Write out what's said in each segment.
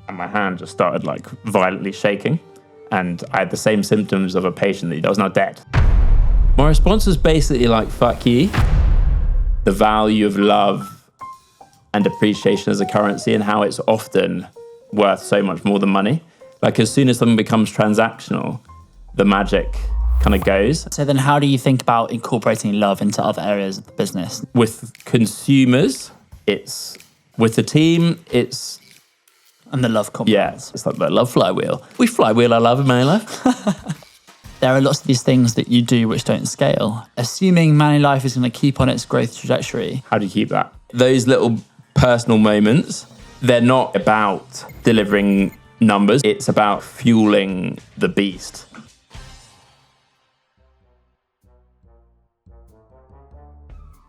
and my hand just started like violently shaking, and I had the same symptoms of a patient that was now dead. My response was basically like, fuck you. The value of love and appreciation as a currency and how it's often worth so much more than money. Like as soon as something becomes transactional, the magic kind of goes. So then how do you think about incorporating love into other areas of the business? With consumers, it's with the team, it's... And the love components. Yeah, it's like the love flywheel. We flywheel our love in ManiLife. There are lots of these things that you do which don't scale. Assuming ManiLife is going to keep on its growth trajectory. How do you keep that? Those little personal moments, they're not about delivering numbers. It's about fueling the beast.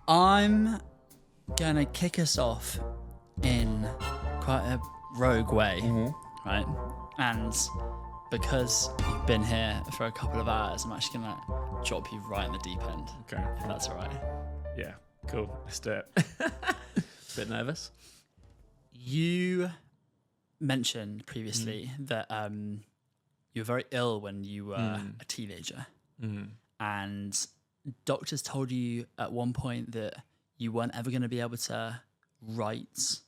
I'm going to kick us off in quite a rogue way, right? And because you've been here for a couple of hours, I'm actually going to drop you right in the deep end. Okay. If that's all right. Yeah, cool. Let's do it. Bit nervous. You mentioned previously that you were very ill when you were a teenager. And doctors told you at one point that you weren't ever going to be able to write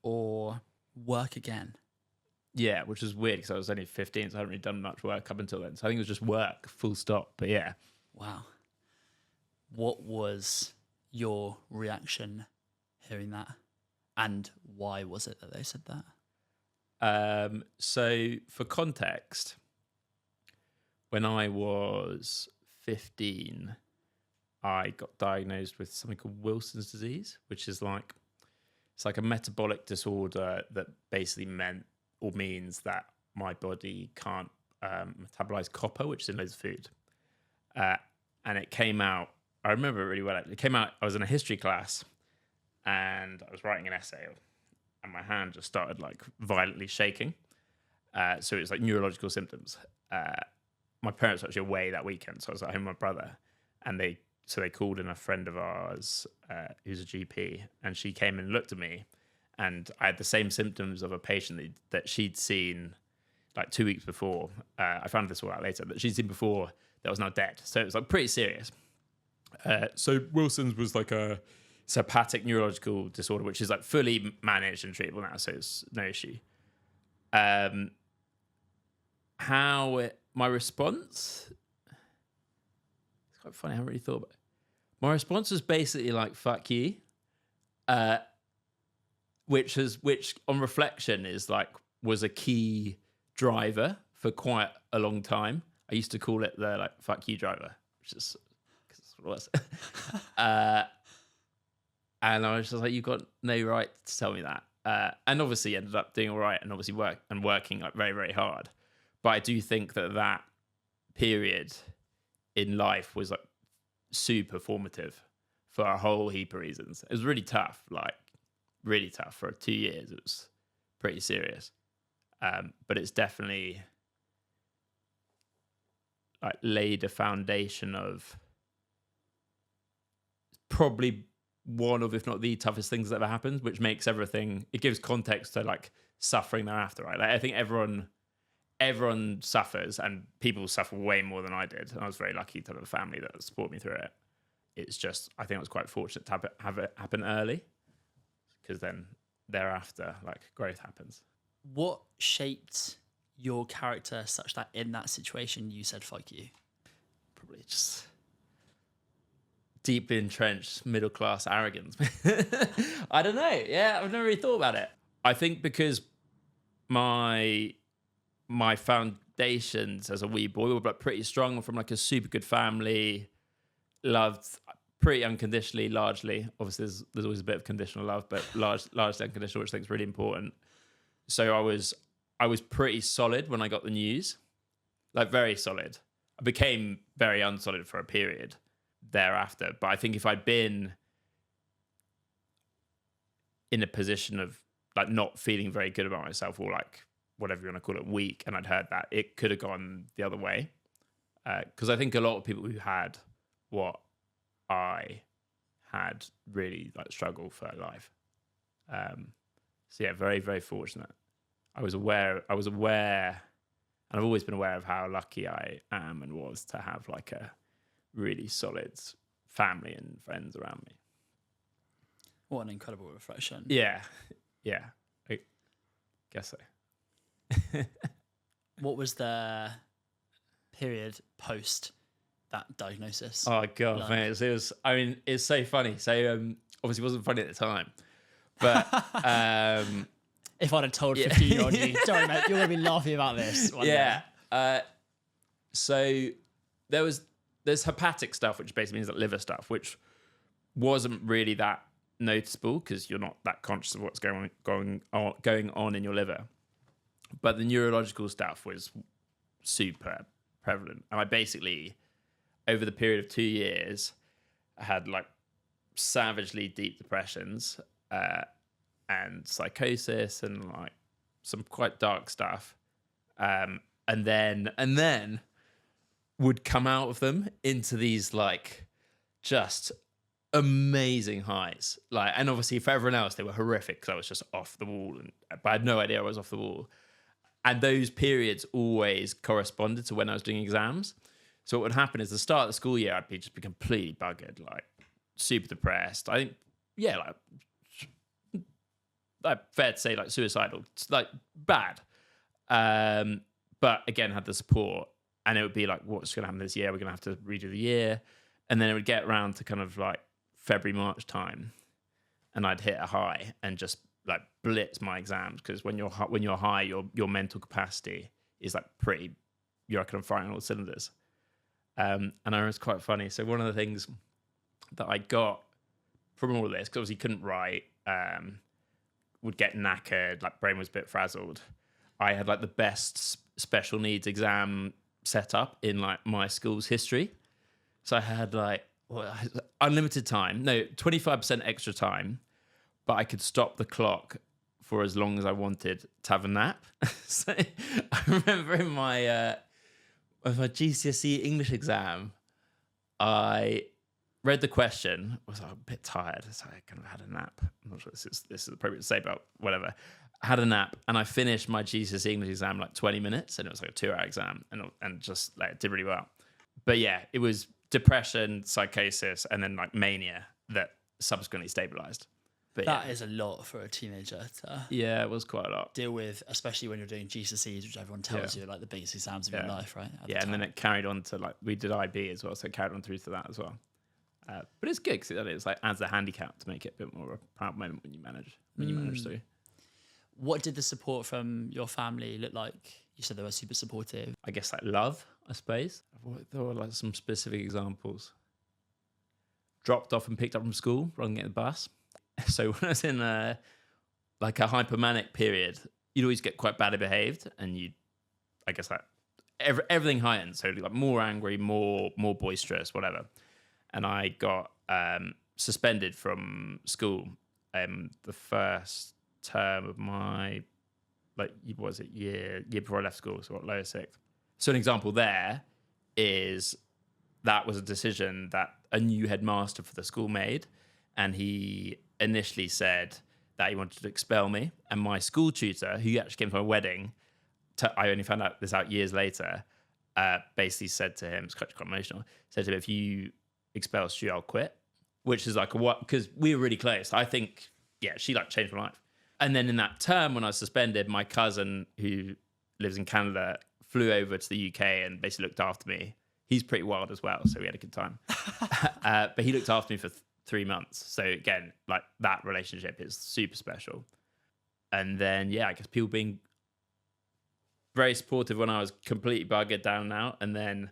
or work again. Yeah, which is weird because I was only 15, so I hadn't really done much work up until then. So I think it was just work, full stop. But yeah. Wow. What was your reaction hearing that? And why was it that they said that? So for context, when I was 15, I got diagnosed with something called Wilson's disease, which is like, it's like a metabolic disorder that basically means that my body can't metabolize copper, which is in loads of food. And it came out, I remember it really well. It came out, I was in a history class and I was writing an essay and my hand just started like violently shaking. So it was like neurological symptoms. My parents were actually away that weekend, so I was at home with my brother, and they called in a friend of ours who's a GP, and she came and looked at me, and I had the same symptoms of a patient that she'd seen like 2 weeks before. I found this all out later, but she'd seen before that was now dead. So it was like pretty serious. So Wilson's was like it's a hepatic neurological disorder, which is like fully managed and treatable now, so it's no issue. My response, it's quite funny, I haven't really thought about it. My response was basically like, fuck you. Which on reflection was a key driver for quite a long time. I used to call it the like fuck you driver, which is because that's what it was. And I was just like, you've got no right to tell me that. And obviously ended up doing all right and obviously working like very, very hard. But I do think that period in life was like super formative for a whole heap of reasons. It was really tough, like really tough for 2 years. It was pretty serious. But it's definitely like laid a foundation of probably one of, if not the toughest things that ever happened, which makes everything, it gives context to like suffering thereafter, right? Like I think everyone suffers, and people suffer way more than I did. And I was very lucky to have a family that supported me through it. It's just, I think I was quite fortunate to have it happen early, because then thereafter, like growth happens. What shaped your character such that in that situation you said fuck you? Probably just deeply entrenched middle class arrogance. I don't know. Yeah, I've never really thought about it. I think because my foundations as a wee boy were like pretty strong, from like a super good family, loved pretty unconditionally, largely. Obviously, there's always a bit of conditional love, but largely unconditional, which I think is really important. So I was pretty solid when I got the news, like very solid. I became very unsolid for a period thereafter. But I think if I'd been in a position of like not feeling very good about myself, or like whatever you want to call it, weak, and I'd heard that, it could have gone the other way. Because I think a lot of people who had what I had really like struggle for life. So yeah, very, very fortunate. I was aware, and I've always been aware of how lucky I am and was to have like a really solid family and friends around me. What an incredible reflection. Yeah, I guess so. What was the period post that diagnosis? Oh god, like? man, it was. I mean, it's so funny. So obviously, it wasn't funny at the time, but if I'd have told 15-year-old you, sorry mate, you're gonna be laughing about this. One day. So there's hepatic stuff, which basically means that liver stuff, which wasn't really that noticeable because you're not that conscious of what's going on in your liver. But the neurological stuff was super prevalent, and I basically, over the period of 2 years, I had like savagely deep depressions and psychosis and like some quite dark stuff, and then would come out of them into these like just amazing highs. Like, and obviously for everyone else they were horrific because I was just off the wall, but I had no idea I was off the wall. And those periods always corresponded to when I was doing exams. So what would happen is the start of the school year, I'd be completely buggered, like super depressed. I think, like fair to say, like suicidal, like bad. But again, had the support, and it would be like, what's going to happen this year? We're going to have to redo the year. And then it would get around to kind of like February, March time, and I'd hit a high and just like blitz my exams, because when you're high, your mental capacity is like pretty, you're kind of firing all cylinders. And I know it's quite funny. So one of the things that I got from all of this, because obviously couldn't write, would get knackered, like brain was a bit frazzled. I had like the best special needs exam set up in like my school's history. So I had like unlimited time, 25% extra time, but I could stop the clock for as long as I wanted to have a nap. So I remember in my GCSE English exam, I read the question. I was like, a bit tired, so I kind of had a nap. I'm not sure this is appropriate to say, but whatever. I had a nap, and I finished my GCSE English exam like 20 minutes, and it was like a 2-hour exam, and just like did really well. But yeah, it was depression, psychosis, and then like mania that subsequently stabilized. But that is a lot for a teenager to it was quite a lot deal with, especially when you're doing GCSEs, which everyone tells you are like the biggest exams of your life, right? And then it carried on to like, we did IB as well, so it carried on through to that as well. But it's good because it's like adds a handicap to make it a bit more of a proud moment when you manage through. What did the support from your family look like? You said they were super supportive. I guess like love, I suppose. There were like some specific examples. Dropped off and picked up from school rather than getting the bus. So when I was in like a hypomanic period, you'd always get quite badly behaved, and I guess like everything heightened. So like more angry, more boisterous, whatever. And I got suspended from school the first term of my, like, what was it, year before I left school, so lower sixth. So an example there is that was a decision that a new headmaster for the school made, and he initially said that he wanted to expel me. And my school tutor, who actually came to my wedding, I only found out this out years later, basically said to him, it's quite emotional, said to him, if you expel Stu, I'll quit. Which is like what, because we were really close. I think, she like changed my life. And then in that term when I was suspended, my cousin, who lives in Canada, flew over to the UK and basically looked after me. He's pretty wild as well, so we had a good time. But he looked after me for 3 months. So again, like that relationship is super special. And then, I guess people being very supportive when I was completely buggered down and out, and then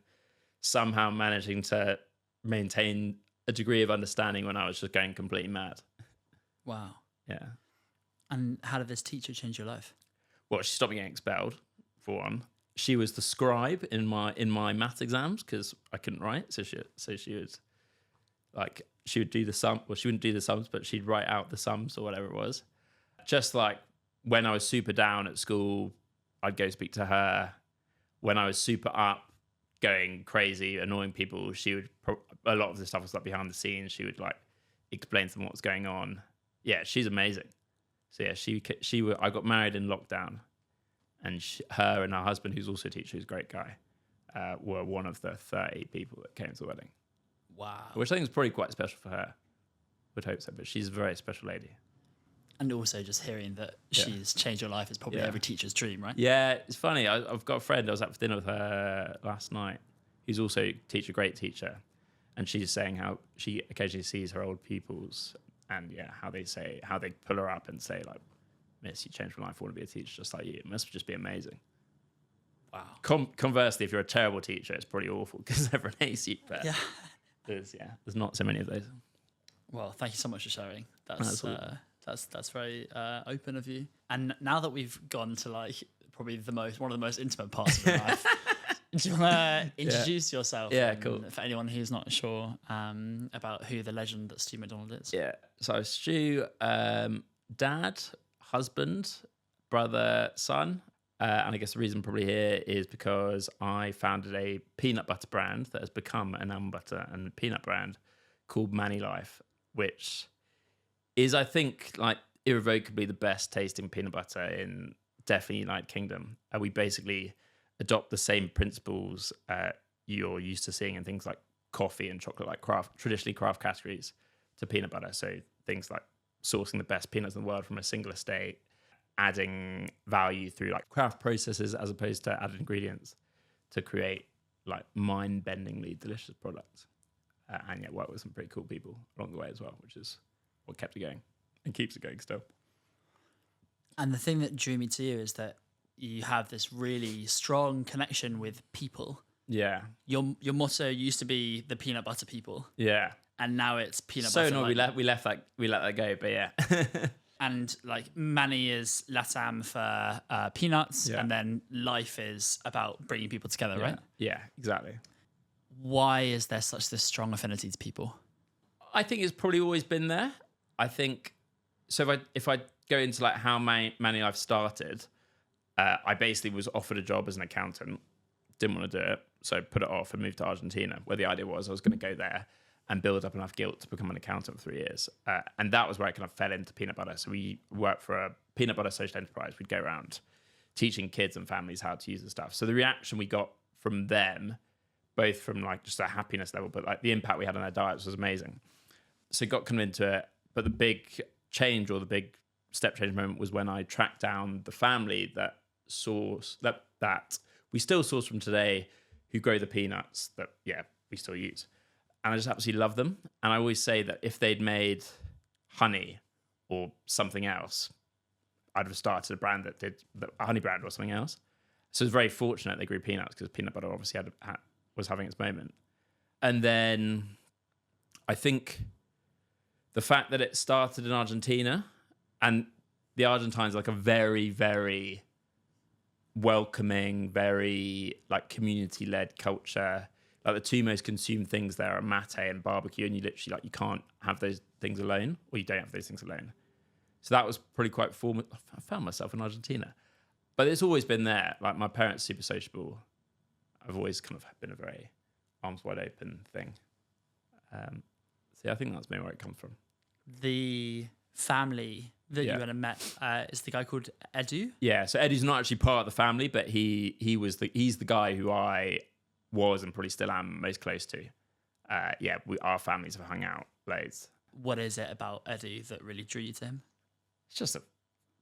somehow managing to maintain a degree of understanding when I was just going completely mad. Wow. Yeah. And how did this teacher change your life? Well, she stopped me getting expelled, for one. She was the scribe in my math exams because I couldn't write. So she would like, she would do the sum. Well, she wouldn't do the sums, but she'd write out the sums or whatever it was. Just like when I was super down at school, I'd go speak to her. When I was super up, going crazy, annoying people, she would. A lot of the stuff was like behind the scenes. She would like explain to them what was going on. Yeah, she's amazing. So yeah, I got married in lockdown, and her and her husband, who's also a teacher, who's a great guy, were one of the 30 people that came to the wedding. Wow. Which I think is probably quite special for her. Would hope so, but she's a very special lady. And also just hearing that she's changed your life is probably every teacher's dream, right? Yeah, it's funny. I've got a friend, I was out for dinner with her last night, who's also a great teacher. And she's saying how she occasionally sees her old pupils and how they pull her up and say like, "Miss, you changed my life. I want to be a teacher just like you." It must just be amazing. Wow. Conversely, if you're a terrible teacher, it's pretty awful because everyone hates you. But there's not so many of those. Well, thank you so much for sharing. That's very open of you. And now that we've gone to like probably one of the most intimate parts of your life, do you want to introduce yourself? Yeah, cool. For anyone who's not sure about who the legend that Stu MacDonald is. Yeah. So Stu, dad, husband, brother, son. And I guess the reason probably here is because I founded a peanut butter brand that has become an almond butter and peanut brand called ManiLife, which is, I think, like irrevocably the best tasting peanut butter in definitely United Kingdom. And we basically adopt the same principles you're used to seeing in things like coffee and chocolate, like traditionally craft categories, to peanut butter. So things like sourcing the best peanuts in the world from a single estate, adding value through like craft processes as opposed to added ingredients to create like mind-bendingly delicious products. And work with some pretty cool people along the way as well, which is what kept it going and keeps it going still. And the thing that drew me to you is that you have this really strong connection with people. Yeah. Your motto used to be the peanut butter people. Yeah. And now it's peanut so butter. So no, we let that go, but yeah. And like Mani is Latam for peanuts, and then life is about bringing people together, right? Yeah, exactly. Why is there such this strong affinity to people? I think it's probably always been there. I think so. If I go into like how ManiLife started, I basically was offered a job as an accountant, didn't want to do it, so put it off and moved to Argentina, where the idea was I was going to go there and build up enough guilt to become an accountant for 3 years. And that was where I kind of fell into peanut butter. So we worked for a peanut butter social enterprise. We'd go around teaching kids and families how to use the stuff. So the reaction we got from them, both from like just a happiness level, but like the impact we had on their diets was amazing. So got kind of into it. But the big change or the big step change moment was when I tracked down the family that we still source from today, who grow the peanuts that we still use. And I just absolutely love them. And I always say that if they'd made honey or something else, I'd have started a brand that did a honey brand or something else. So it's very fortunate they grew peanuts because peanut butter obviously was having its moment. And then I think the fact that it started in Argentina, and the Argentines are like a very, very welcoming, very like community-led culture. Like the two most consumed things there are mate and barbecue, and you literally like you can't have those things alone, or you don't have those things alone. So that was pretty quite formative. I found myself in Argentina, but it's always been there. Like my parents, super sociable. I've always kind of been a very arms wide open thing. So I think that's maybe where it comes from. The family that you had met is the guy called Edu. Yeah, so Edu's not actually part of the family, but he's the guy who I was and probably still am most close to. Our families have hung out loads. What is it about Edu that really drew you to him? He's just a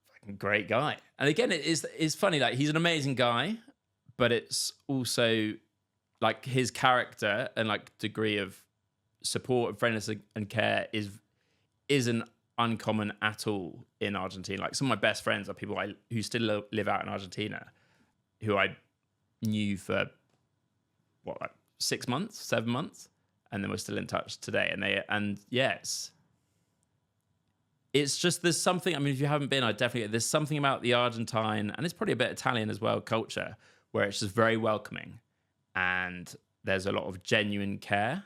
fucking great guy. And again, it's funny, like he's an amazing guy, but it's also like his character and like degree of support and friendliness and care isn't uncommon at all in Argentina. Like some of my best friends are people who still live out in Argentina, who I knew for 6 months, 7 months, and then we're still in touch today. It's just there's something. I mean, if you haven't been, there's something about the Argentine, and it's probably a bit Italian as well, culture where it's just very welcoming, and there's a lot of genuine care.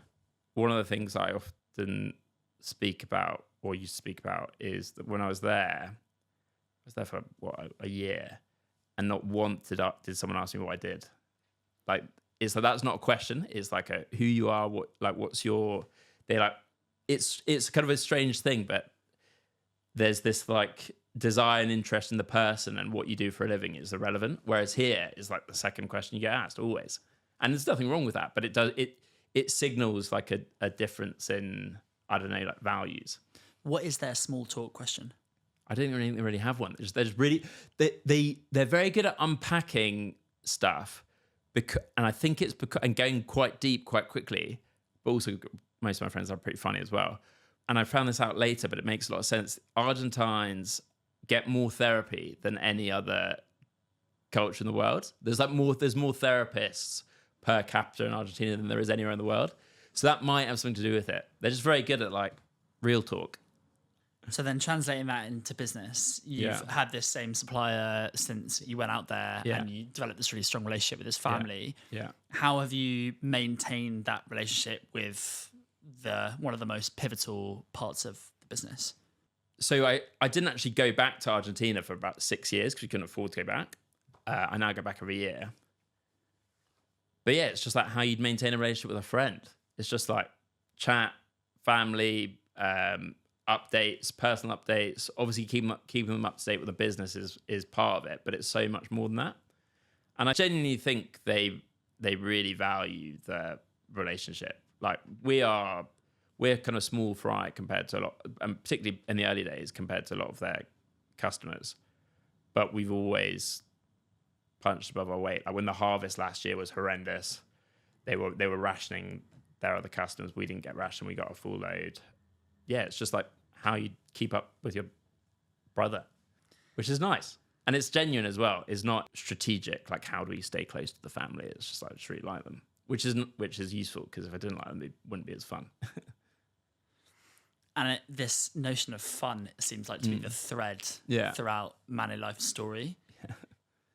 One of the things I often speak about or used to speak about is that when I was there for a year, and not once did someone ask me what I did. Like it's like that's not a question. It's like a who you are, what's your. They like it's kind of a strange thing, but there's this like desire and interest in the person, and what you do for a living is irrelevant. Whereas here is like the second question you get asked always. And there's nothing wrong with that, but it signals like a difference in, I don't know, like values. What is their small talk question? I don't think they really have one. They're just really, they're very good at unpacking stuff, and I think it's because, and going quite deep quite quickly, but also most of my friends are pretty funny as well. And I found this out later, but it makes a lot of sense. Argentines get more therapy than any other culture in the world. There's more therapists per capita in Argentina than there is anywhere in the world. So that might have something to do with it. They're just very good at like real talk. So then translating that into business, you've had this same supplier since you went out there and you developed this really strong relationship with his family. Yeah. How have you maintained that relationship with one of the most pivotal parts of the business? So I didn't actually go back to Argentina for about 6 years because we couldn't afford to go back. I now go back every year. But yeah, it's just like how you'd maintain a relationship with a friend. It's just like chat, family, updates, personal updates. Obviously, keeping them up to date with the business is part of it, but it's so much more than that. And I genuinely think they really value the relationship. Like we're kind of small fry compared to a lot, and particularly in the early days compared to a lot of their customers. But we've always punched above our weight. Like when the harvest last year was horrendous, they were rationing their other customers. We didn't get rationed. We got a full load. Yeah, it's just like how you keep up with your brother, which is nice. And it's genuine as well. It's not strategic. Like, how do we stay close to the family? It's just like, I just really like them, which is useful, because if I didn't like them, they wouldn't be as fun. And this notion of fun, it seems like to be the thread throughout ManiLife's story. Yeah.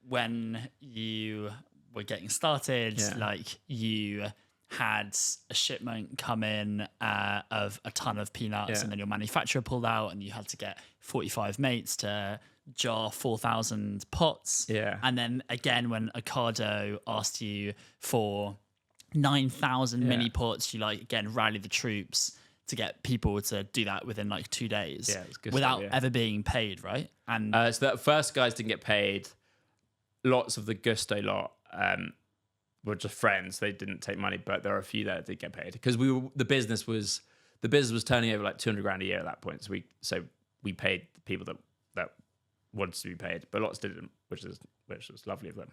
When you were getting started, like you had a shipment come in of a ton of peanuts, and then your manufacturer pulled out, and you had to get 45 mates to jar 4,000 pots. Yeah. And then again, when Ocado asked you for 9,000 mini pots, you like again rally the troops to get people to do that within like 2 days without ever being paid, right? And so that first guys didn't get paid. Lots of the Gusto lot were just friends. They didn't take money, but there are a few that did get paid, because the business was turning over like 200 grand a year at that point. So we paid the people that wanted to be paid, but lots didn't, which was lovely of them.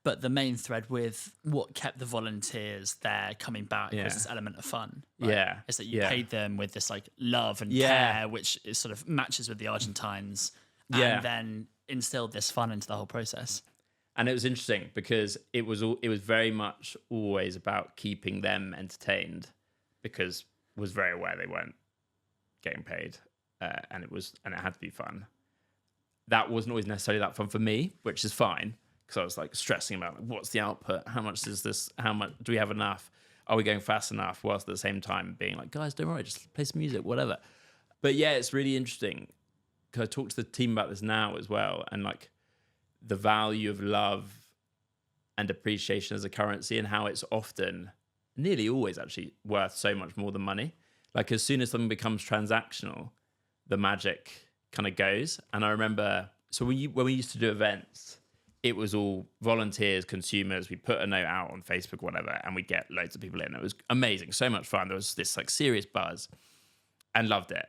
But the main thread with what kept the volunteers there coming back was this element of fun. Right? Yeah. Is that you paid them with this like love and care, which is sort of matches with the Argentines, and then instilled this fun into the whole process. And it was interesting because it was very much always about keeping them entertained, because I was very aware they weren't getting paid, and it had to be fun. That wasn't always necessarily that fun for me, which is fine. Because I was like stressing about like, what's the output? How much is this? How much do we have enough? Are we going fast enough? Whilst at the same time being like, guys, don't worry, just play some music, whatever. But yeah, it's really interesting because I talk to the team about this now as well, and like the value of love and appreciation as a currency, and how it's often, nearly always actually, worth so much more than money. Like as soon as something becomes transactional, the magic kind of goes. And I remember, so when we used to do events, it was all volunteers, consumers. We put a note out on Facebook, whatever, and we'd get loads of people in. It was amazing, so much fun. There was this like serious buzz, and loved it.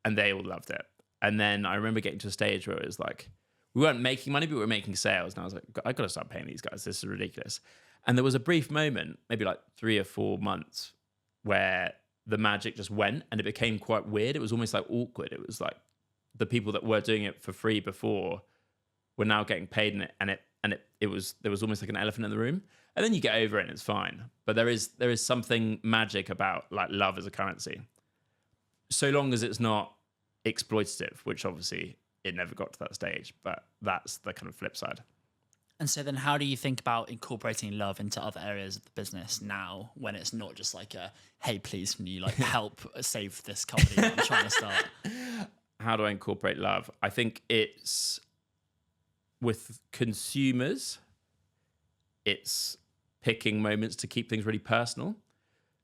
And they all loved it. And then I remember getting to a stage where it was like, we weren't making money, but we were making sales. And I was like, I got to start paying these guys. This is ridiculous. And there was a brief moment, maybe like 3 or 4 months, where the magic just went, and it became quite weird. It was almost like awkward. It was like the people that were doing it for free before were now getting paid in it, and there was almost like an elephant in the room. And then you get over it and it's fine. But there is something magic about like love as a currency, so long as it's not exploitative, which obviously it never got to that stage. But that's the kind of flip side. And so then how do you think about incorporating love into other areas of the business now, when it's not just like a, hey, please, can you like help save this company that I'm trying to start? How do I incorporate love? I think it's, with consumers, it's picking moments to keep things really personal.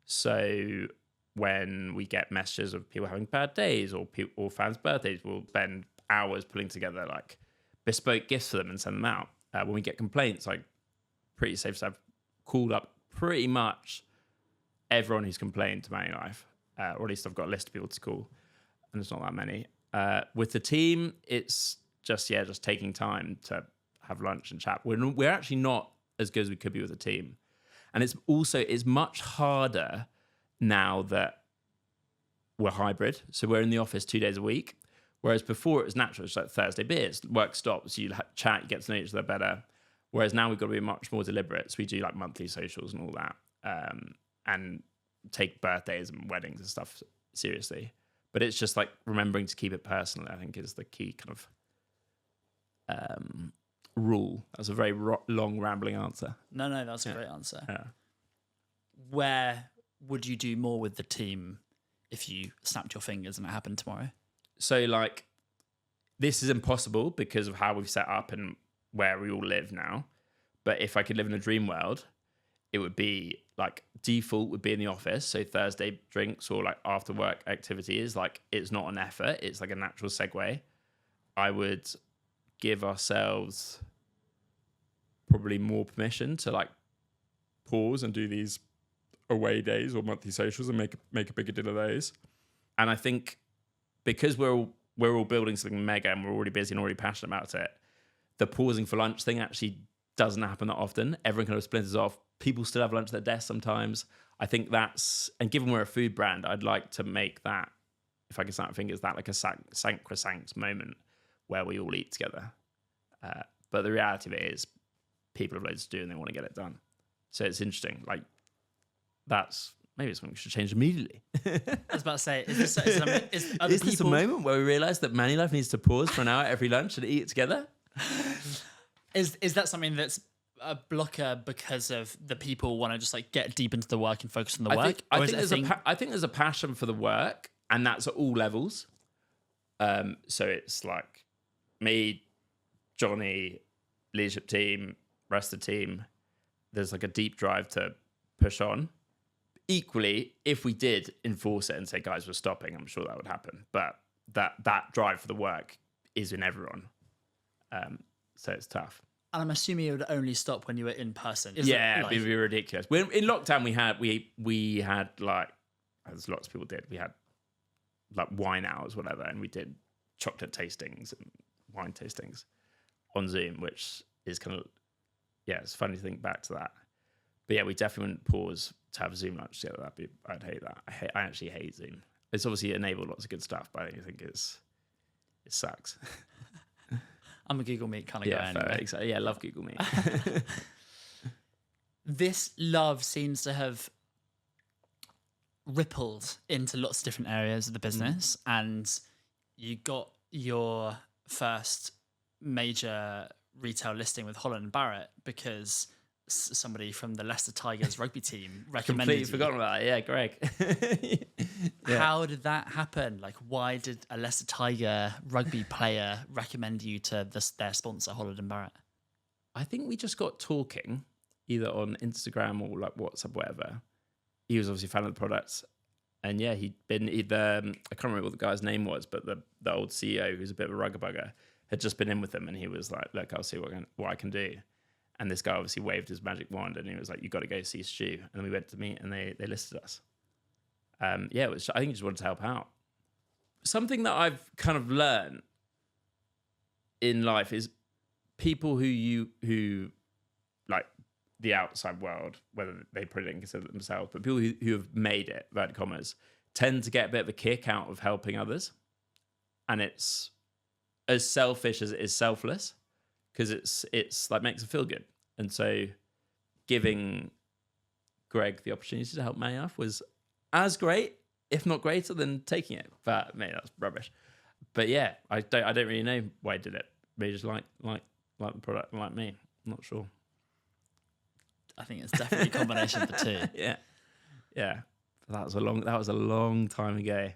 So when we get messages of people having bad days or fans' birthdays, we'll spend hours pulling together like bespoke gifts for them and send them out. When we get complaints, like pretty safe to have called up pretty much everyone who's complained to ManiLife, or at least I've got a list of people to call, and it's not that many. With the team, it's just taking time to have lunch and chat. We're actually not as good as we could be with the team, and it's much harder now that we're hybrid. So we're in the office 2 days a week, whereas before it was natural. It's like Thursday beers, work stops, you chat, you get to know each other better. Whereas now we've got to be much more deliberate. So we do like monthly socials and all that, and take birthdays and weddings and stuff seriously. But it's just like remembering to keep it personal, I think, is the key kind of rule. That's a very long, rambling answer. No, that's a great answer. Yeah. Where would you do more with the team if you snapped your fingers and it happened tomorrow? So like, this is impossible because of how we've set up and where we all live now. But if I could live in a dream world, it would be like default would be in the office. So Thursday drinks or like after work activities, like it's not an effort. It's like a natural segue. I would give ourselves probably more permission to like pause and do these away days or monthly socials and make a bigger deal of those. And I think because we're all building something mega and we're already busy and already passionate about it, the pausing for lunch thing actually doesn't happen that often. Everyone kind of splinters off. People still have lunch at their desk sometimes. I think and given we're a food brand, I'd like to make that, if I can snap my fingers, that like a sacrosanct moment where we all eat together. But the reality of it is people have loads to do and they want to get it done. So it's interesting. Like maybe it's something we should change immediately. I was about to say, is this a moment where we realise that ManiLife needs to pause for an hour every lunch and eat it together? Is that something that's a blocker because of the people want to just like get deep into the work and focus on the work? I think there's a passion for the work, and that's at all levels. So it's like me, Johnny, leadership team, rest of the team. There's like a deep drive to push on. Equally, if we did enforce it and say, guys, we're stopping, I'm sure that would happen. But that drive for the work is in everyone. So it's tough. And I'm assuming it would only stop when you were in person. It'd be ridiculous. In lockdown, we had like, as lots of people did, we had like wine hours, whatever, and we did chocolate tastings and wine tastings on Zoom, which is kind of, it's funny to think back to that. But yeah, we definitely wouldn't pause to have Zoom lunch together. I'd hate that. I actually hate Zoom. It's obviously enabled lots of good stuff, but I think it sucks. I'm a Google Meet kind of guy anyway. Exactly. Yeah, I love Google Meet. This love seems to have rippled into lots of different areas of the business, and you got your first major retail listing with Holland and Barrett because somebody from the Leicester Tigers rugby team recommended Completely forgotten about it. Yeah, Greg. Yeah. How did that happen? Like, why did a Leicester Tiger rugby player recommend you to their sponsor, Holland and Barrett? I think we just got talking, either on Instagram or like WhatsApp, whatever. He was obviously a fan of the products. And yeah, he'd been either, I can't remember what the guy's name was, but the old CEO, who's a bit of a rugger bugger, had just been in with them, and he was like, look, I'll see what I can do. And this guy obviously waved his magic wand, and he was like, you got to go see Stu. And then we went to meet, and they listed us. I think he just wanted to help out. Something that I've kind of learned in life is people who like the outside world, whether they probably didn't consider themselves, but people who have made it, inverted commas, tend to get a bit of a kick out of helping others. And it's as selfish as it is selfless, because it's like makes them feel good. And so giving Greg the opportunity to help ManiLife was as great, if not greater, than taking it. But mate, that's rubbish. But yeah, I don't really know why he did it. Maybe just like the product, like me. I'm not sure. I think it's definitely a combination of the two. Yeah. That was a long time ago.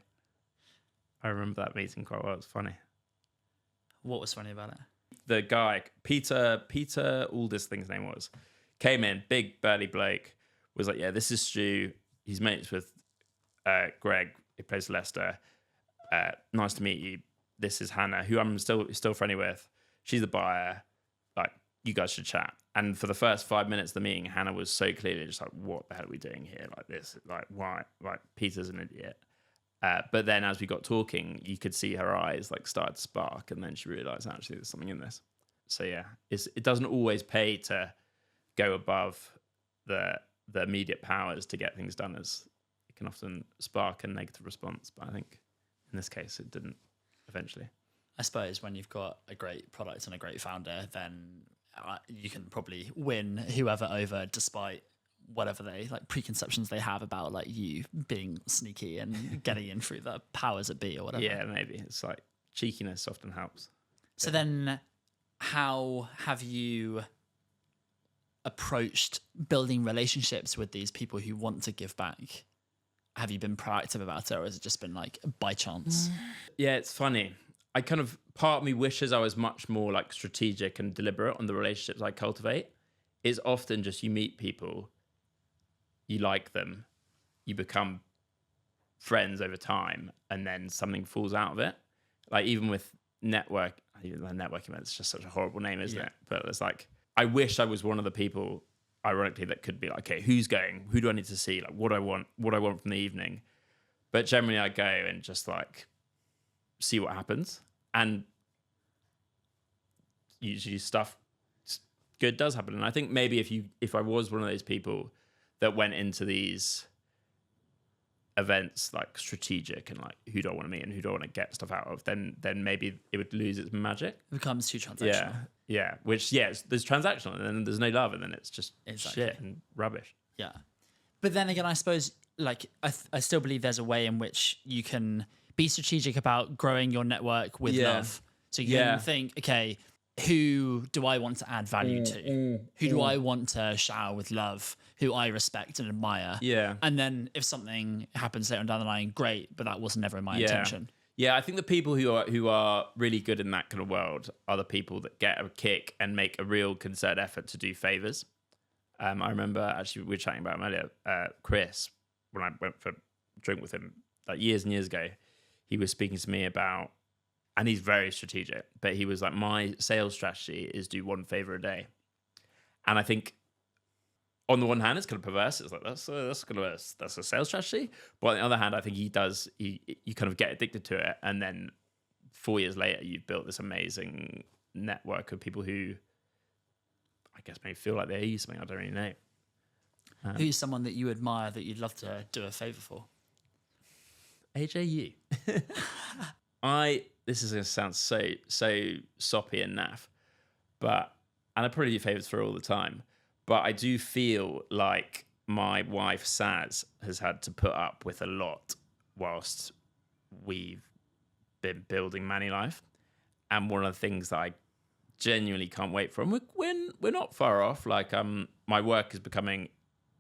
I remember that meeting quite well. It was funny. What was funny about it? The guy, Peter, all this thing's name was, came in, big burly bloke, was like, yeah, this is Stu. He's mates with Greg, who plays Lester. Nice to meet you. This is Hannah, who I'm still friendly with. She's the buyer. Like, you guys should chat. And for the first 5 minutes of the meeting, Hannah was so clearly just like, what the hell are we doing here? Like this, like why? Like Peter's an idiot. But then as we got talking, you could see her eyes like start to spark, and then she realised actually there's something in this. So yeah, it doesn't always pay to go above the immediate powers to get things done, as it can often spark a negative response. But I think in this case, it didn't eventually. I suppose when you've got a great product and a great founder, then you can probably win whoever over, despite whatever they like preconceptions they have about like you being sneaky and getting in through the powers that be or whatever. Yeah, maybe it's like cheekiness often helps. So then, how have you approached building relationships with these people who want to give back? Have you been proactive about it, or has it just been like by chance? Yeah, it's funny. I kind of, part of me wishes I was much more like strategic and deliberate on the relationships I cultivate. It's often just you meet people, you like them, you become friends over time, and then something falls out of it. Like even with networking events, it's just such a horrible name, isn't it? But it's like, I wish I was one of the people, ironically, that could be like, okay, who's going? Who do I need to see? Like, what I want from the evening. But generally I go and just like see what happens. And usually stuff good does happen. And I think maybe if I was one of those people that went into these events like strategic and like who do I want to meet and who do I want to get stuff out of, then maybe it would lose its magic. It becomes too transactional. Yeah. Which, there's transactional and then there's no love and then it's just shit and rubbish. Yeah. But then again, I suppose like I still believe there's a way in which you can be strategic about growing your network with love. So you can think, okay, who do I want to add value to? Who do I want to shower with love? Who I respect and admire? Yeah. And then if something happens later on down the line, great, but that was never my intention. Yeah, I think the people who are really good in that kind of world are the people that get a kick and make a real concerted effort to do favors. I remember actually we were chatting about Mania, Chris, when I went for a drink with him like years and years ago. He was speaking to me about, and he's very strategic, but he was like, my sales strategy is do one favor a day. And I think on the one hand, it's kind of perverse. It's like, that's a sales strategy. But on the other hand, I think you kind of get addicted to it. And then 4 years later, you've built this amazing network of people who I guess maybe feel like they owe you something. I don't really know. Who's someone that you admire that you'd love to do a favor for? AJU. This is going to sound so soppy and naff, and I probably do favors for her all the time, but I do feel like my wife Saz has had to put up with a lot whilst we've been building ManiLife, and one of the things that I genuinely can't wait for, and we're not far off. Like my work is becoming,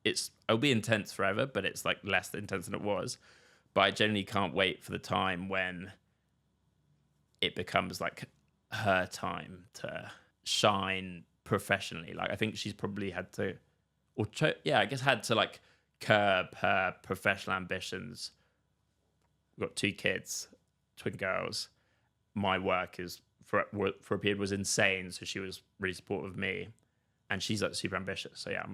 it'll be intense forever, but it's like less intense than it was. But I genuinely can't wait for the time when it becomes like her time to shine professionally. Like I think she's probably had to, had to like curb her professional ambitions. We've got 2 kids, twin girls. My work is for a period was insane, so she was really supportive of me, and she's like super ambitious. So yeah,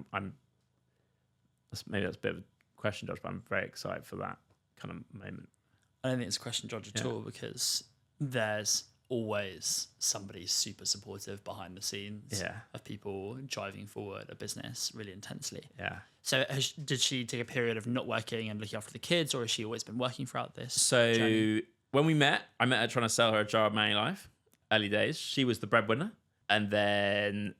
maybe that's a bit of a question, Josh, but I'm very excited for that kind of moment. I don't think it's a question, George, at all, because there's always somebody super supportive behind the scenes of people driving forward a business really intensely. Yeah. So did she take a period of not working and looking after the kids, or has she always been working throughout this journey? When I met her trying to sell her a jar of ManiLife. Early days, she was the breadwinner, and then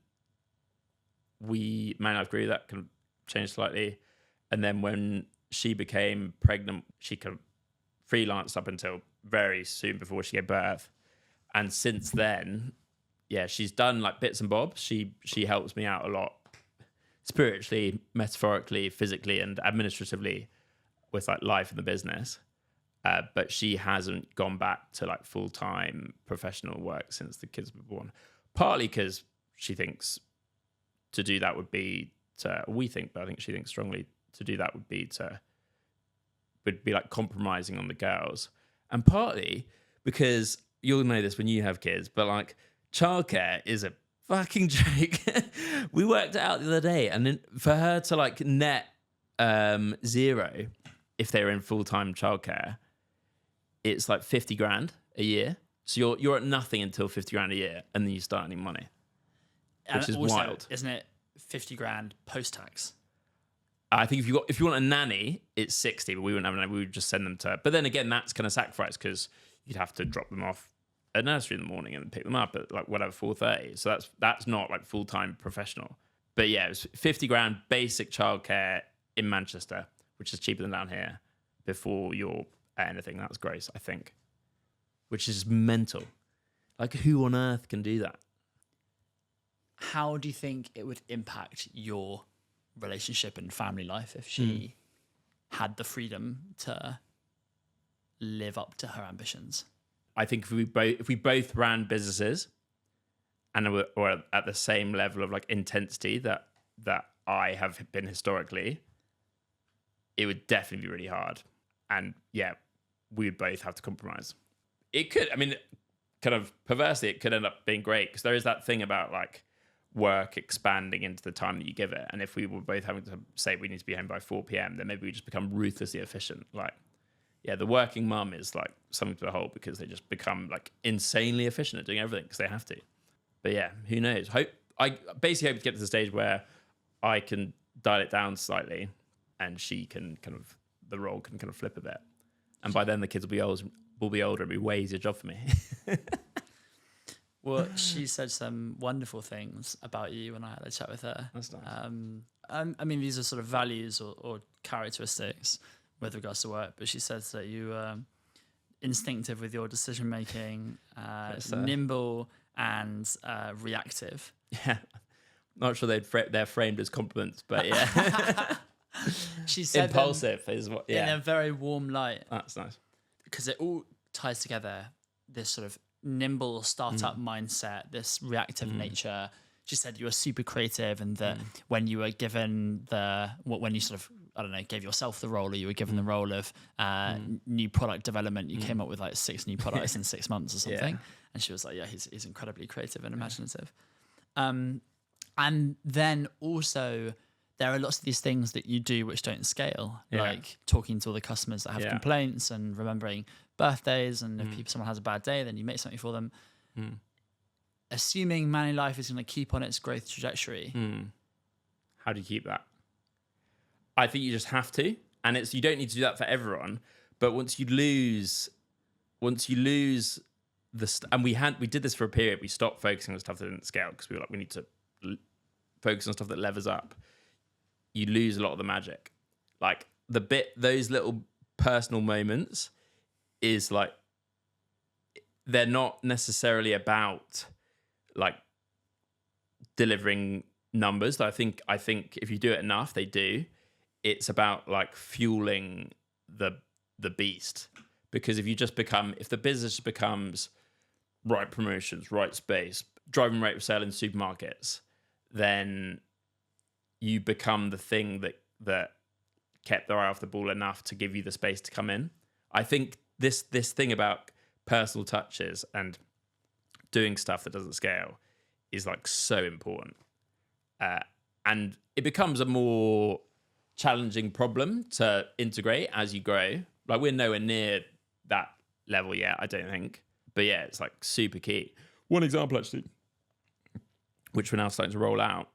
ManiLife grew. That kind of changed slightly, and then when she became pregnant, she kind of freelanced up until very soon before she gave birth. And since then, she's done like bits and bobs. She helps me out a lot spiritually, metaphorically, physically, and administratively with like life in the business. But she hasn't gone back to like full-time professional work since the kids were born. Partly because she thinks to do that would be to, we think, but I think she thinks strongly to do that would be to would be like compromising on the girls. And partly because you'll know this when you have kids, but like childcare is a fucking joke. We worked it out the other day, and then for her to like net 0 if they were in full-time childcare, it's like 50 grand a year. So you're at nothing until 50 grand a year, and then you start earning money, which is also, wild. Isn't it 50 grand post-tax? I think if you want a nanny, it's 60, but we wouldn't have a nanny. We would just send them to. But then again, that's kind of sacrifice because you'd have to drop them off at nursery in the morning and pick them up at like whatever 4:30. So that's not like full-time professional. But yeah, it was 50 grand basic childcare in Manchester, which is cheaper than down here. Before you're at anything, that's gross, I think. Which is mental. Like, who on earth can do that? How do you think it would impact your relationship and family life if she had the freedom to live up to her ambitions? I think if we both ran businesses and were at the same level of like intensity that I have been historically, it would definitely be really hard. And yeah, we would both have to compromise. It could, I mean, kind of perversely, it could end up being great because there is that thing about like work expanding into the time that you give it. And if we were both having to say we need to be home by 4 p.m, then maybe we just become ruthlessly efficient. Like, yeah, the working mum is like something to behold because they just become like insanely efficient at doing everything because they have to. But yeah, who knows? I basically hope to get to the stage where I can dial it down slightly and she can the role can kind of flip a bit. And by then the kids will be older and be way easier job for me. Well, she said some wonderful things about you when I had a chat with her. That's nice. I mean, these are sort of values or characteristics with regards to work, but she says that you are instinctive with your decision making, nimble and reactive. Yeah, not sure they're framed as compliments, but yeah. She said impulsive is what. Yeah, in a very warm light. That's nice because it all ties together. This sort of nimble startup mindset, this reactive nature. She said you were super creative, and that when you were given when you sort of, I don't know, gave yourself the role, or you were given the role of new product development, you came up with like 6 new products in 6 months or something. Yeah. And she was like, yeah, he's incredibly creative and imaginative. And then also there are lots of these things that you do which don't scale, like talking to all the customers that have complaints and remembering birthdays, and if someone has a bad day, then you make something for them. Assuming ManiLife is going to keep on its growth trajectory. How do you keep that? I think you just have to, and you don't need to do that for everyone. But once you lose and we did this for a period. We stopped focusing on stuff that didn't scale because we were like, we need to focus on stuff that levers up. You lose a lot of the magic. Like those little personal moments is like, they're not necessarily about like delivering numbers. I think if you do it enough, they do. It's about like fueling the beast. Because if the business becomes right promotions, right space, driving rate of sale in supermarkets, then you become the thing that kept their eye off the ball enough to give you the space to come in. I think this thing about personal touches and doing stuff that doesn't scale is like so important. And it becomes a more challenging problem to integrate as you grow. Like, we're nowhere near that level yet, I don't think. But yeah, it's like super key. One example actually, which we're now starting to roll out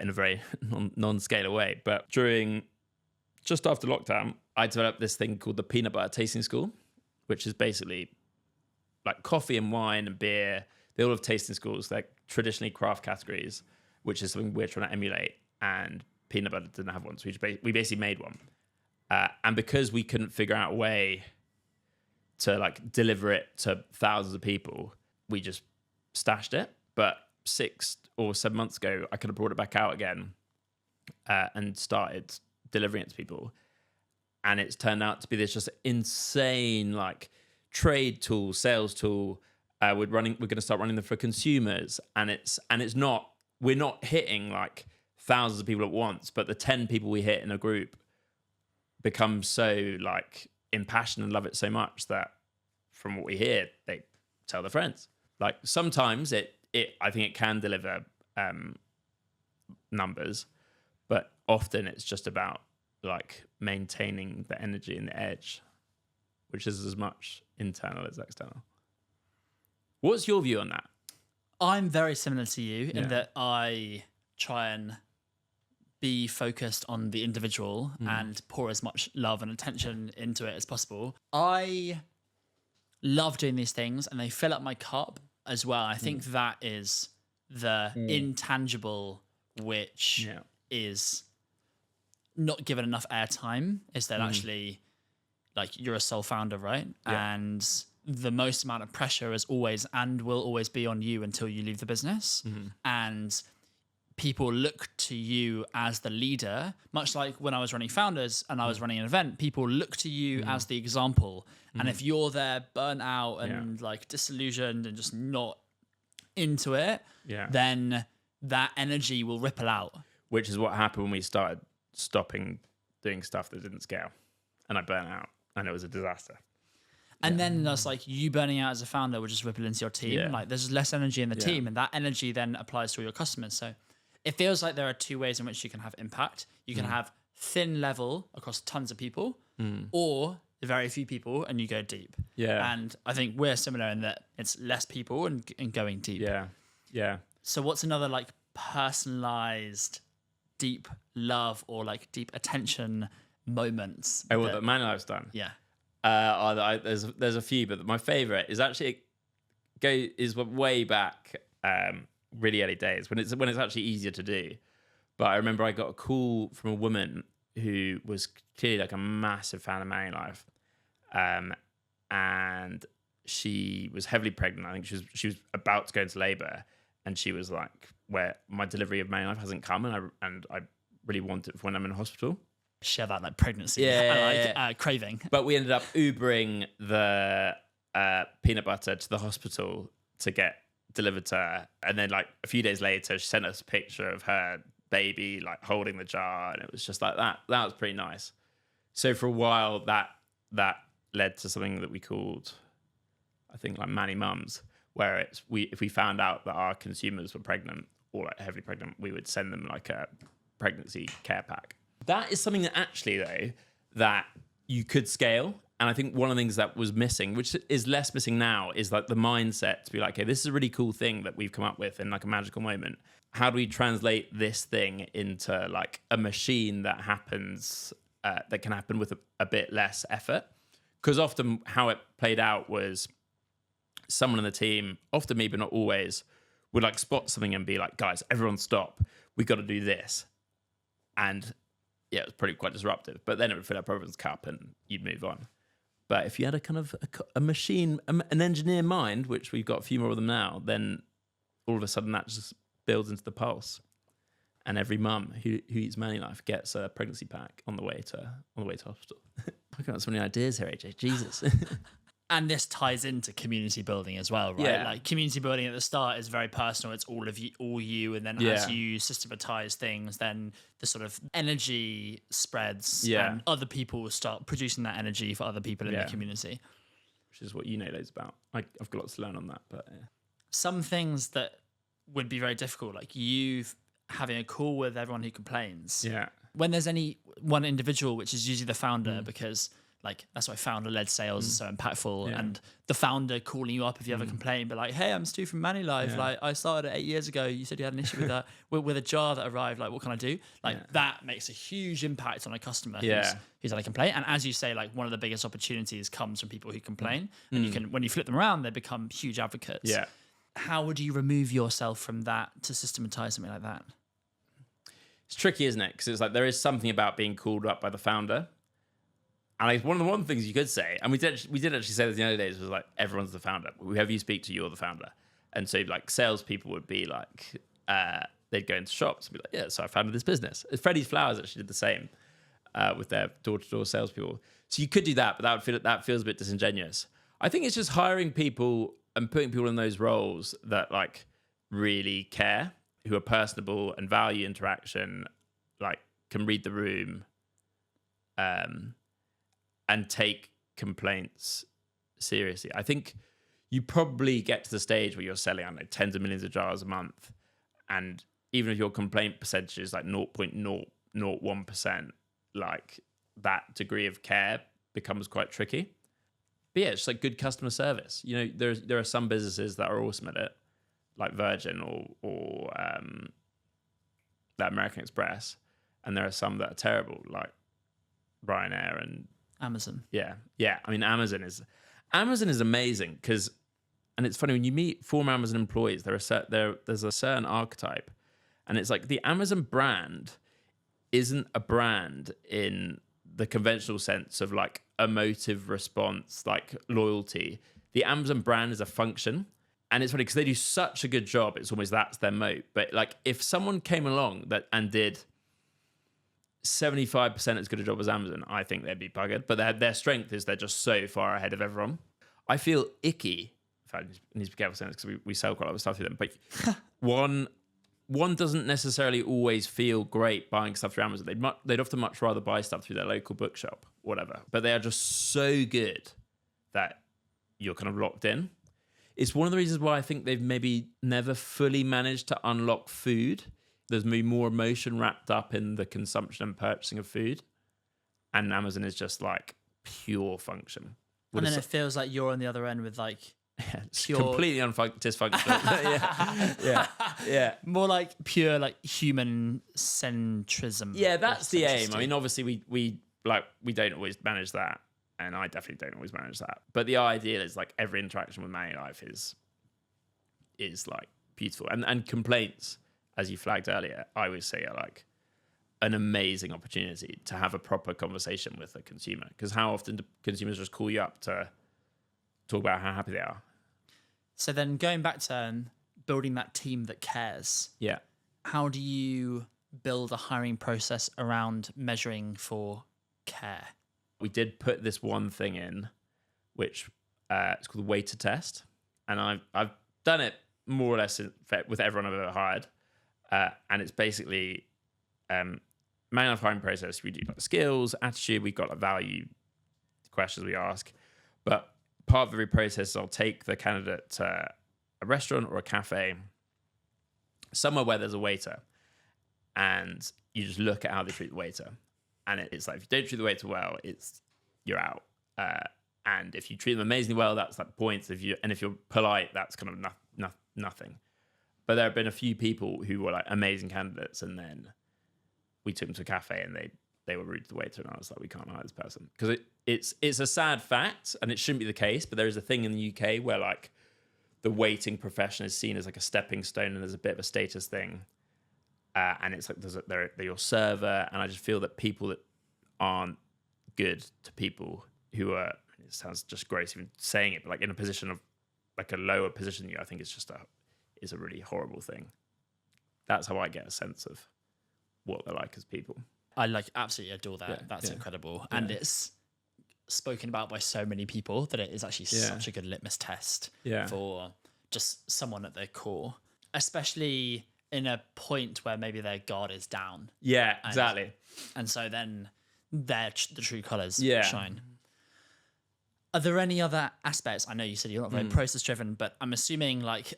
in a very non-scalar way. But just after lockdown, I developed this thing called the Peanut Butter Tasting School, which is basically like coffee and wine and beer. They all have tasting schools, like traditionally craft categories, which is something we're trying to emulate. And peanut butter didn't have one, so we basically made one. And because we couldn't figure out a way to like deliver it to thousands of people, we just stashed it. But 6 or 7 months ago, I could have brought it back out again and started delivering it to people. And it's turned out to be this just insane like trade tool, sales tool. We're going to start running them for consumers, and we're not hitting like thousands of people at once, but the 10 people we hit in a group become so like impassioned and love it so much that from what we hear, they tell their friends. Like sometimes I think it can deliver numbers, but often it's just about like maintaining the energy and the edge, which is as much internal as external. What's your view on that? I'm very similar to you in that I try and be focused on the individual and pour as much love and attention into it as possible. I love doing these things and they fill up my cup as well. I think that is the intangible which is not given enough airtime, is that actually like you're a sole founder, right? Yeah. And the most amount of pressure is always and will always be on you until you leave the business. And people look to you as the leader, much like when I was running Founders and I was running an event, people look to you as the example. And if you're there burnt out and like disillusioned and just not into it, then that energy will ripple out. Which is what happened when we started stopping doing stuff that didn't scale. And I burnt out and it was a disaster. And then that's like you burning out as a founder will just ripple into your team. Yeah. Like there's less energy in the team, and that energy then applies to all your customers. So it feels like there are two ways in which you can have impact. You can have thin level across tons of people, or very few people, and you go deep. Yeah. And I think we're similar in that it's less people and going deep. Yeah. Yeah. So what's another like personalized deep love or like deep attention moments? Oh, what that ManiLife's done? Yeah. There's a few, but my favorite is actually way back, really early days when it's actually easier to do. But I remember I got a call from a woman who was clearly like a massive fan of ManiLife, and she was heavily pregnant. I think she was about to go into labour, and she was like, "Where my delivery of ManiLife hasn't come, and I really want it for when I'm in hospital." Share that like pregnancy, craving. But we ended up Ubering the peanut butter to the hospital to get delivered to her, and then like a few days later, she sent us a picture of her baby like holding the jar, and it was just like that. That was pretty nice. So for a while, that led to something that we called, I think, like Manny Mums, where if we found out that our consumers were pregnant or like heavily pregnant, we would send them like a pregnancy care pack. That is something that actually, though, that you could scale. And I think one of the things that was missing, which is less missing now, is like the mindset to be like, okay, this is a really cool thing that we've come up with in like a magical moment. How do we translate this thing into like a machine that happens, that can happen with a bit less effort? Because often how it played out was someone in the team, often me, but not always, would like spot something and be like, guys, everyone stop. We got to do this. And yeah, it was probably quite disruptive, but then it would fill up everyone's cup and you'd move on. But if you had a kind of a machine, an engineer mind, which we've got a few more of them now, then all of a sudden that just builds into the pulse. And every mum who eats ManiLife gets a pregnancy pack on the way to hospital. I've got so many ideas here, AJ. Jesus. And this ties into community building as well, right? Yeah. Like community building at the start is very personal. It's all you. And then as you systematize things, then the sort of energy spreads and other people start producing that energy for other people in the community. Which is what you know loads about. I've got lots to learn on that, but some things that would be very difficult, like you having a call with everyone who complains. Yeah. When there's any one individual, which is usually the founder, because like that's why founder-led sales is so impactful, and the founder calling you up if you have a complaint, but like, hey, I'm Stu from ManiLife. Like I started 8 years ago. You said you had an issue with that with a jar that arrived. Like, what can I do? Like that makes a huge impact on a customer who's had a complaint. And as you say, like one of the biggest opportunities comes from people who complain, and you can when you flip them around, they become huge advocates. Yeah. How would you remove yourself from that to systematize something like that? It's tricky, isn't it? Because it's like there is something about being called up by the founder. And like one of the things you could say, and we did actually say this the other days, was like, everyone's the founder. Whoever you speak to, you're the founder. And so like salespeople would be like, they'd go into shops and be like, yeah, so I founded this business. Freddie's Flowers actually did the same with their door-to-door salespeople. So you could do that, but that feels a bit disingenuous. I think it's just hiring people and putting people in those roles that like really care, who are personable and value interaction, like can read the room, and take complaints seriously. I think you probably get to the stage where you're selling, I don't know, tens of millions of jars a month, and even if your complaint percentage is like 0.001%, like that degree of care becomes quite tricky. But yeah, it's like good customer service. You know, there are some businesses that are awesome at it, like Virgin or that American Express, and there are some that are terrible, like Ryanair and Amazon. Yeah. I mean, Amazon is amazing because, and it's funny when you meet former Amazon employees, there's a certain archetype, and it's like the Amazon brand isn't a brand in the conventional sense of like emotive response, like loyalty. The Amazon brand is a function. And it's funny because they do such a good job. It's almost that's their moat. But like if someone came along and did 75% as good a job as Amazon, I think they'd be buggered. But their strength is they're just so far ahead of everyone. I feel icky. In fact, I need to be careful saying this because we sell quite a lot of stuff through them. But one doesn't necessarily always feel great buying stuff through Amazon. They'd often much rather buy stuff through their local bookshop, whatever. But they are just so good that you're kind of locked in. It's one of the reasons why I think they've maybe never fully managed to unlock food. There's maybe more emotion wrapped up in the consumption and purchasing of food. And Amazon is just like pure function. And then it feels like you're on the other end with like it's completely dysfunctional. Yeah. More like pure like human centrism. Yeah, that's the aim. I mean, obviously we don't always manage that. And I definitely don't always manage that. But the ideal is like every interaction with ManiLife is like beautiful. And complaints, as you flagged earlier, I would say are like an amazing opportunity to have a proper conversation with a consumer. Because how often do consumers just call you up to talk about how happy they are? So then going back to building that team that cares. Yeah. How do you build a hiring process around measuring for care? We did put this one thing in, which it's called the waiter test. And I've done it more or less with everyone I've ever hired. And it's basically ManiLife hiring process. We do like skills, attitude, we've got like value questions we ask. But part of every process, I'll take the candidate to a restaurant or a cafe, somewhere where there's a waiter. And you just look at how they treat the waiter. And it's like, if you don't treat the waiter well, you're out. And if you treat them amazingly well, that's like points. If you're polite, that's kind of nothing. But there have been a few people who were like amazing candidates, and then we took them to a cafe and they were rude to the waiter, and I was like, we can't hire this person because it's a sad fact, and it shouldn't be the case. But there is a thing in the UK where like the waiting profession is seen as like a stepping stone, and there's a bit of a status thing. And it's like they're your server, and I just feel that people that aren't good to people who are, it sounds just gross even saying it, but like in a position of like a lower position than you, I think it's just is a really horrible thing. That's how I get a sense of what they're like as people. I like absolutely adore that. Yeah, that's incredible, and it's spoken about by so many people that it is actually such a good litmus test for just someone at their core, especially in a point where maybe their guard is down. Yeah, exactly. And so then the true colours shine. Are there any other aspects? I know you said you're not very process driven, but I'm assuming like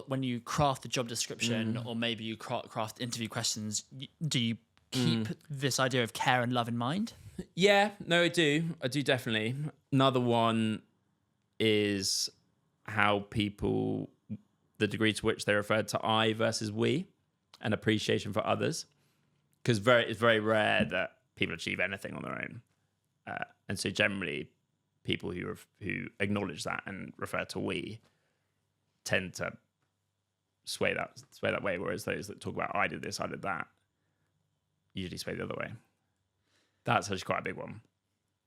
when you craft the job description or maybe you craft interview questions, do you keep this idea of care and love in mind? Yeah, no, I do definitely. Another one is how people, the degree to which they're referred to I versus we, and appreciation for others. Because it's very rare that people achieve anything on their own. And so generally, people who acknowledge that and refer to we tend to sway that way, whereas those that talk about I did this, I did that, usually sway the other way. That's actually quite a big one.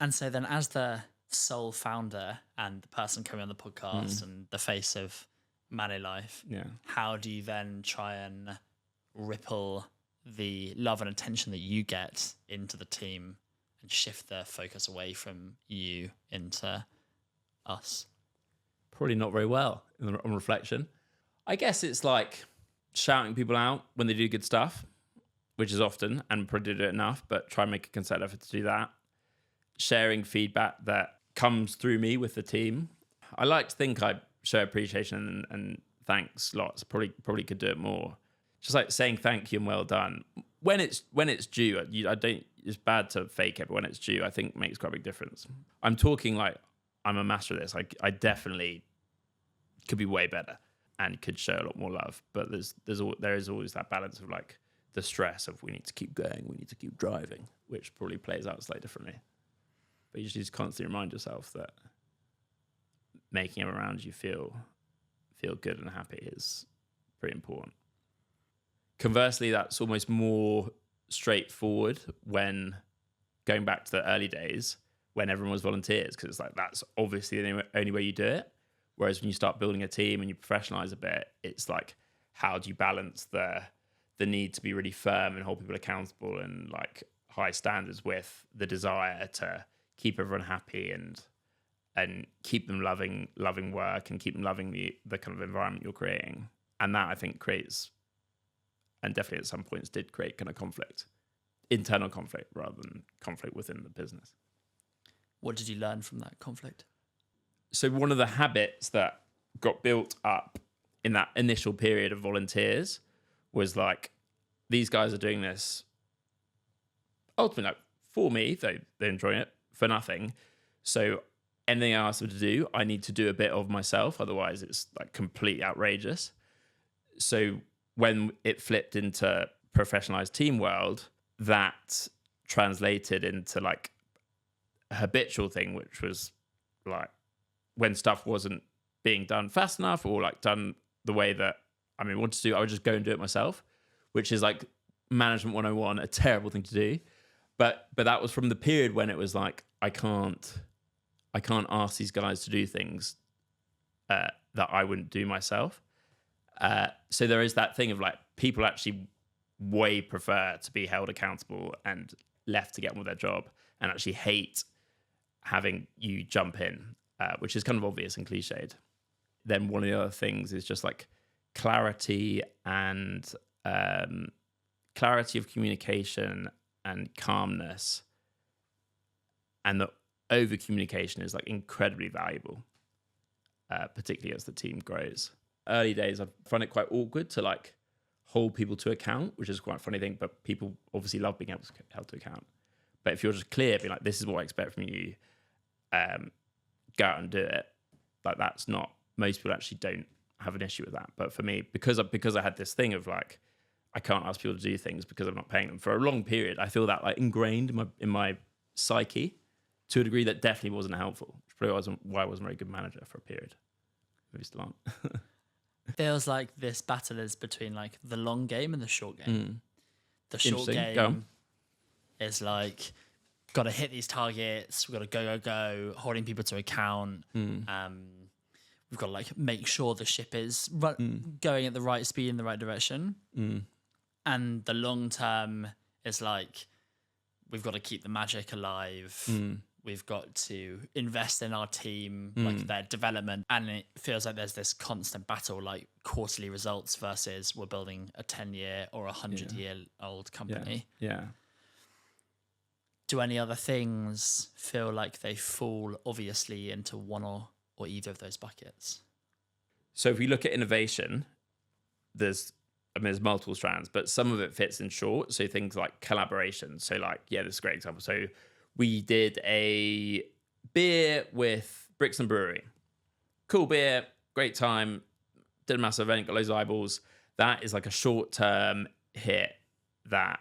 And so then as the sole founder and the person coming on the podcast and the face of ManiLife, how do you then try and ripple the love and attention that you get into the team and shift the focus away from you into us? Probably not very well on reflection. I guess it's like shouting people out when they do good stuff, which is often, and probably do it enough, but try and make a concerted effort to do that. sharing feedback that comes through me with the team. I like to think I show appreciation and thanks lots. Probably could do it more. Just like saying thank you and well done when it's due. I don't. It's bad to fake it, but when it's due, I think makes quite a big difference. I'm talking like I'm a master of this. I definitely could be way better and could show a lot more love. But there is always that balance of like the stress of we need to keep going, we need to keep driving, which probably plays out slightly differently. But you just constantly remind yourself that making everyone around you feel good and happy is pretty important. Conversely, that's almost more straightforward when going back to the early days when everyone was volunteers, because it's like that's obviously the only way you do it. Whereas when you start building a team and you professionalize a bit, it's like, how do you balance the need to be really firm and hold people accountable and like high standards with the desire to keep everyone happy and keep them loving work and keep them loving the kind of environment you're creating. And that I think creates, and definitely at some points did create kind of conflict, internal conflict rather than conflict within the business. What did you learn from that conflict? So one of the habits that got built up in that initial period of volunteers was like, these guys are doing this ultimately like for me, they're enjoying it for nothing. So anything I ask them to do, I need to do a bit of myself. Otherwise it's like completely outrageous. So when it flipped into professionalized team world, that translated into like a habitual thing, which was like when stuff wasn't being done fast enough or like done the way that I wanted to do, I would just go and do it myself, which is like management 101, a terrible thing to do. But that was from the period when it was like, I can't ask these guys to do things that I wouldn't do myself. So there is that thing of like, people actually way prefer to be held accountable and left to get on with their job and actually hate having you jump in, which is kind of obvious and cliched. Then one of the other things is just like clarity and clarity of communication and calmness, and the over communication is like incredibly valuable, particularly as the team grows. Early days, I find it quite awkward to like hold people to account, which is quite a funny thing, but people obviously love being held to account. But if you're just clear, be like, this is what I expect from you, go out and do it. Like that's not, most people actually don't have an issue with that. But for me, because I had this thing of like, I can't ask people to do things because I'm not paying them for a long period, I feel that like ingrained in my psyche to a degree that definitely wasn't helpful. Which probably wasn't why I wasn't a very good manager for a period. Maybe still aren't. Feels like this battle is between like the long game and the short game. The short game is like, got to hit these targets, we've got to go, holding people to account. We've got to like make sure the ship is going at the right speed in the right direction. And the long term is like, we've got to keep the magic alive. We've got to invest in our team, like their development. And it feels like there's this constant battle, like quarterly results versus we're building a 10-year or 100-year-old company. Yeah. Do any other things feel like they fall obviously into one or either of those buckets? So if we look at innovation, there's multiple strands, but some of it fits in short. So things like collaboration. So like, this is a great example. So we did a beer with Brixton Brewery. Cool beer, great time, did a massive event, got loads of eyeballs. That is like a short-term hit that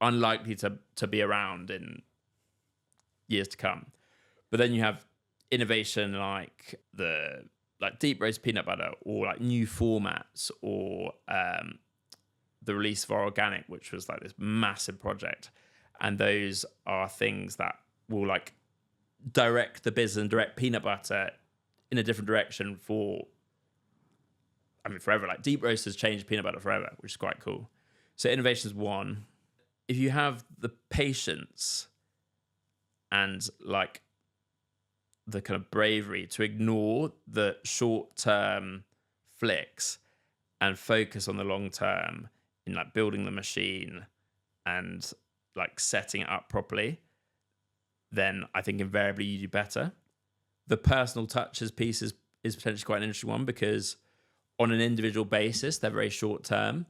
unlikely to be around in years to come. But then you have innovation like the deep roast peanut butter, or like new formats, or the release of our organic, which was like this massive project. And those are things that will like direct the business and direct peanut butter in a different direction forever. Like deep roast has changed peanut butter forever, which is quite cool. So innovation is one. If you have the patience and like the kind of bravery to ignore the short-term flicks and focus on the long term in like building the machine and like setting it up properly, then I think invariably you do better. The personal touches piece is potentially quite an interesting one, because on an individual basis, they're very short term.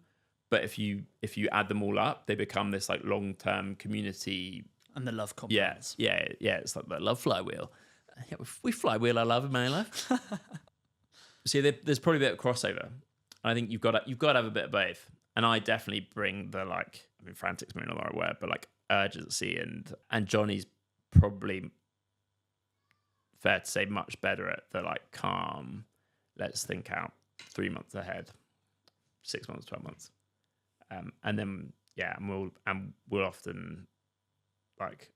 But if you add them all up, they become this like long-term community. And the love compounds. Yeah. It's like the love flywheel. Yeah, we flywheel our love in ManiLife. See, there's probably a bit of crossover. I think you've got to have a bit of both. And I definitely bring the like, I mean, frantic's maybe not the right word, but like urgency, and Johnny's probably, fair to say, much better at the like calm, let's think out 3 months ahead, 6 months, 12 months. And then, we'll often like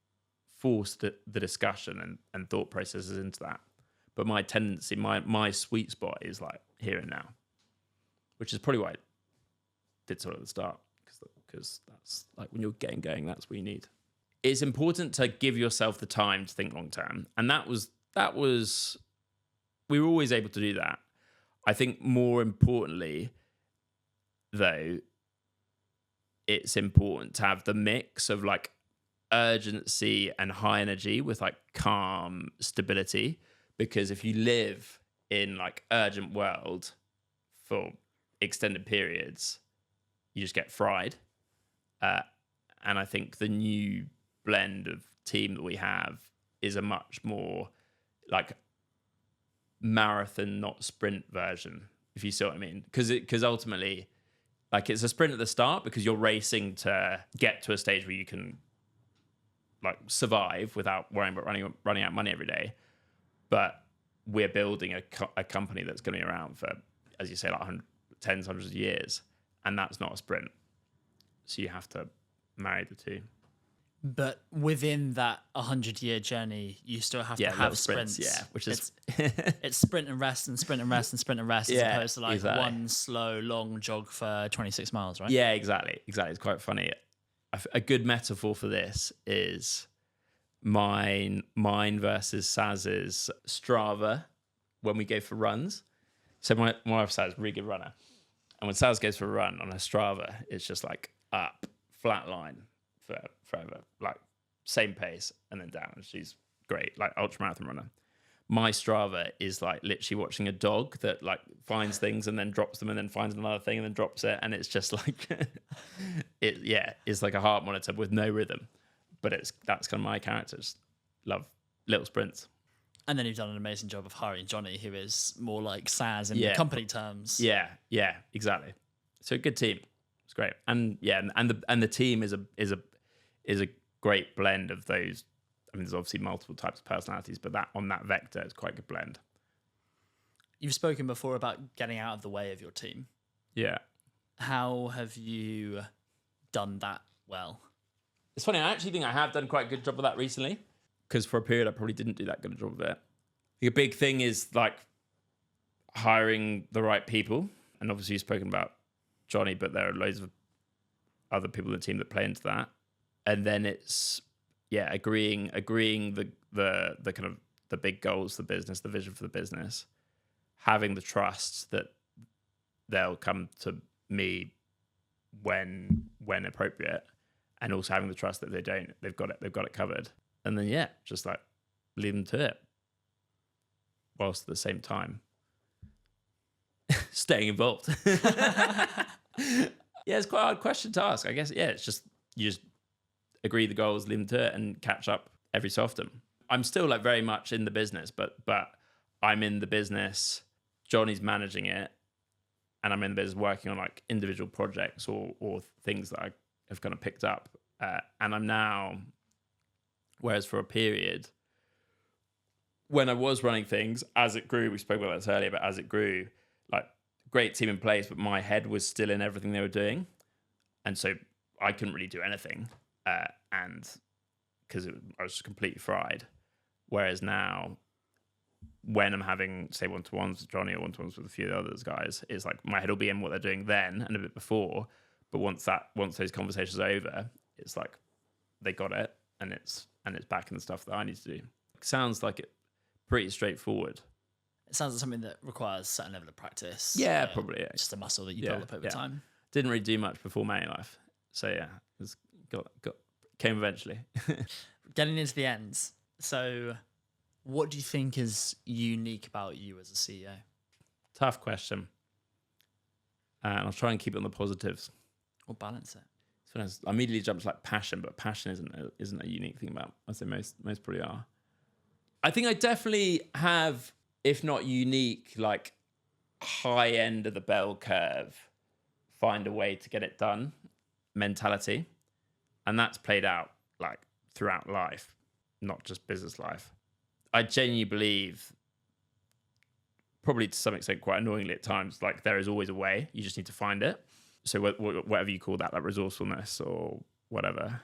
force the discussion and thought processes into that. But my tendency, my sweet spot is like here and now, which is probably why I did sort of at the start, because that's like when you're getting going, that's what you need. It's important to give yourself the time to think long term. And that was, we were always able to do that. I think more importantly, though, it's important to have the mix of like urgency and high energy with like calm stability, because if you live in like urgent world for extended periods, you just get fried. And I think the new blend of team that we have is a much more like marathon, not sprint version, if you see what I mean. Because ultimately, like, it's a sprint at the start because you're racing to get to a stage where you can like survive without worrying about running out money every day. But we're building a company that's going to be around for, as you say, like tens, hundreds of years, and that's not a sprint. So you have to marry the two. But within that 100-year journey, you still have to have sprints. Which is it's sprint and rest and sprint and rest and sprint and rest, as opposed to like one slow, long jog for 26 miles, right? Yeah, exactly. It's quite funny. A good metaphor for this is mine versus Saz's Strava when we go for runs. So my wife Saz is a really good runner, and when Saz goes for a run on her Strava, it's just like up, flat line for forever, like same pace and then down. She's great, like ultramarathon runner. My Strava is like literally watching a dog that like finds things and then drops them and then finds another thing and then drops it, and it's just like it's like a heart monitor with no rhythm. But that's kind of my character. Just love little sprints. And then you've done an amazing job of hiring Johnny, who is more like Saz in company terms. Yeah, exactly. So a good team. It's great. And the team is a great blend of those. I mean, there's obviously multiple types of personalities, but that on that vector is quite a good blend. You've spoken before about getting out of the way of your team. Yeah. How have you done that well? It's funny, I actually think I have done quite a good job of that recently, because for a period I probably didn't do that good a job of it. I think a big thing is like hiring the right people. And obviously you've spoken about Johnny, but there are loads of other people in the team that play into that. And then it's agreeing the kind of the big goals, the business, the vision for the business, having the trust that they'll come to me when appropriate, and also having the trust that they don't, they've got it covered. And then just like leave them to it, whilst at the same time staying involved. It's quite a hard question to ask, I guess. It's just you just agree the goals, leave them to it, and catch up every so often. I'm still like very much in the business, but I'm in the business, Johnny's managing it, and I'm in the business working on like individual projects or things that I have kind of picked up. And I'm now, whereas for a period, when I was running things, as it grew, we spoke about this earlier, but as it grew, like great team in place, but my head was still in everything they were doing. And so I couldn't really do anything. And because I was just completely fried. Whereas now, when I'm having, say, one-to-ones with Johnny or one-to-ones with a few of the others guys, it's like my head will be in what they're doing then and a bit before. But once those conversations are over, it's like they got it, and it's back in the stuff that I need to do. It sounds like it pretty straightforward. It sounds like something that requires a certain level of practice. Yeah, probably. Yeah. Just a muscle that you build up over time. Didn't really do much before ManiLife, so it got came eventually. getting into the ends. So what do you think is unique about you as a CEO? Tough question. And I'll try and keep it on the positives. Or balance it? So I immediately jump to like passion, but passion isn't a unique thing about. I'd say most probably are. I think I definitely have, if not unique, like high end of the bell curve, find a way to get it done mentality. And that's played out like throughout life, not just business life. I genuinely believe, probably to some extent quite annoyingly at times, like there is always a way. You just need to find it. So whatever you call that, like resourcefulness or whatever,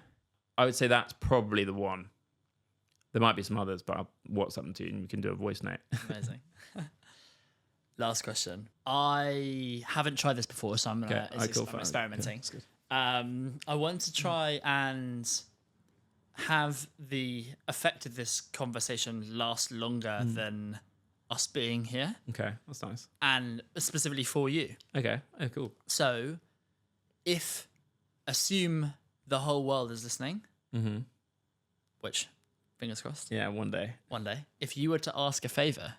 I would say that's probably the one. There might be some others, but I'll WhatsApp them to you and you can do a voice note. Amazing. Last question. I haven't tried this before, so I'm experimenting. Okay, I want to try and have the effect of this conversation last longer than us being here. Okay, that's nice. And specifically for you. Okay, oh, cool. So, assume the whole world is listening, which, fingers crossed. Yeah, one day. If you were to ask a favour,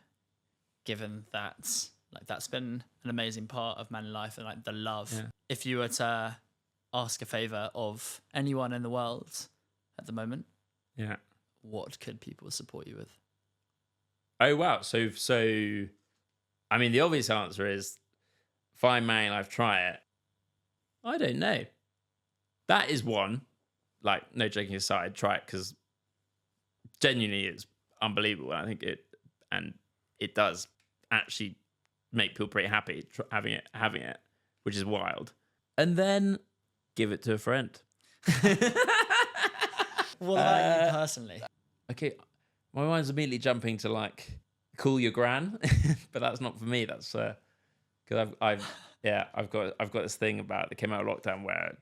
given that that's been an amazing part of ManiLife and like the love, if you were to ask a favour of anyone in the world at the moment, what could people support you with? Oh wow! So I mean, the obvious answer is find ManiLife, try it. I don't know. That is one. Like, no joking aside, try it because genuinely it's unbelievable. I think it does actually make people pretty happy having it, which is wild. And then give it to a friend. What about you personally? Okay, my mind's immediately jumping to like call your gran, but that's not for me. That's because I've got this thing about that came out of lockdown where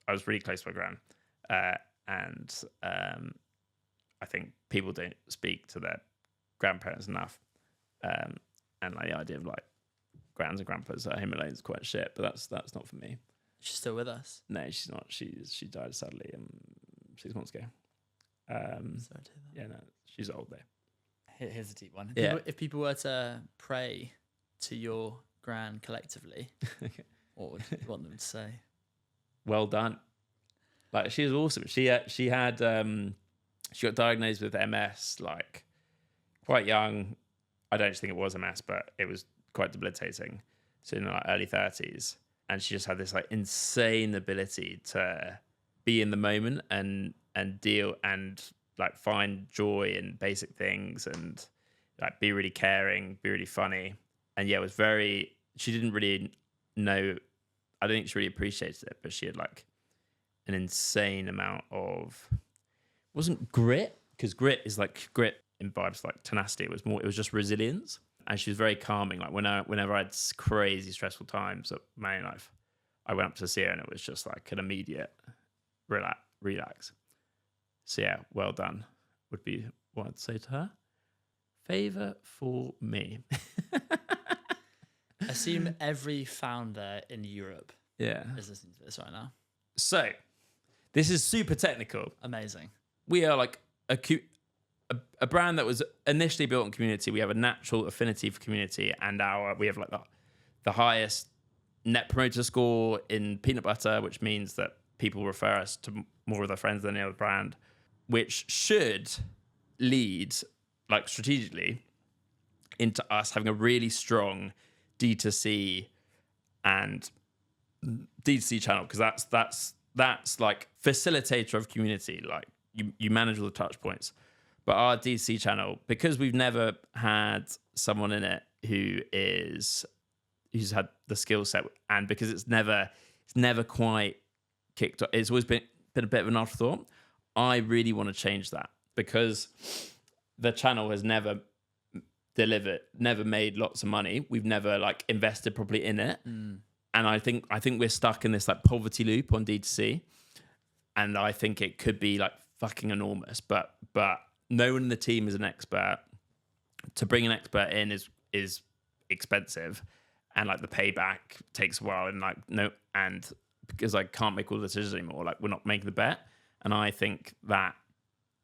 I was really close to my gran, and I think people don't speak to their grandparents enough, and like the idea of like grans and grandpas at home alone is quite shit. But that's not for me. She's still with us? No, she's not. She died sadly 6 months ago. Sorry to hear that. Yeah, no, she's old though. Here's a deep one. Yeah. If people were to pray to your gran collectively, what would you want them to say? Well done. Like, she was awesome. She got diagnosed with MS like quite young. I don't think it was MS, but it was quite debilitating. So in like early 30s, and she just had this like insane ability to be in the moment and deal and like find joy in basic things and like be really caring, be really funny. And yeah, it was she didn't really know, I don't think she really appreciated it, but she had like an insane amount of, wasn't grit, because grit imbibes like tenacity. It was just resilience. And she was very calming. Like whenever I had crazy stressful times at ManiLife, I went up to see her and it was just like an immediate relax. So yeah, well done would be what I'd say to her. Favour for me. Assume every founder in Europe is listening to this right now. So this is super technical. Amazing. We are like a brand that was initially built on community. We have a natural affinity for community, and we have like the highest net promoter score in peanut butter, which means that people refer us to more of their friends than any other brand, which should lead, like strategically, into us having a really strong D2C and D2C channel, because that's like facilitator of community. Like you manage all the touch points. But our D2C channel, because we've never had someone in it who's had the skill set, and because it's never quite kicked off, it's always been a bit of an afterthought. I really want to change that, because the channel has never delivered, never made lots of money. We've never like invested properly in it. And I think we're stuck in this like poverty loop on D2C. And I think it could be like fucking enormous, but no one in the team is an expert. To bring an expert in is expensive, and like the payback takes a while, and because I can't make all the decisions anymore, like we're not making the bet. And I think that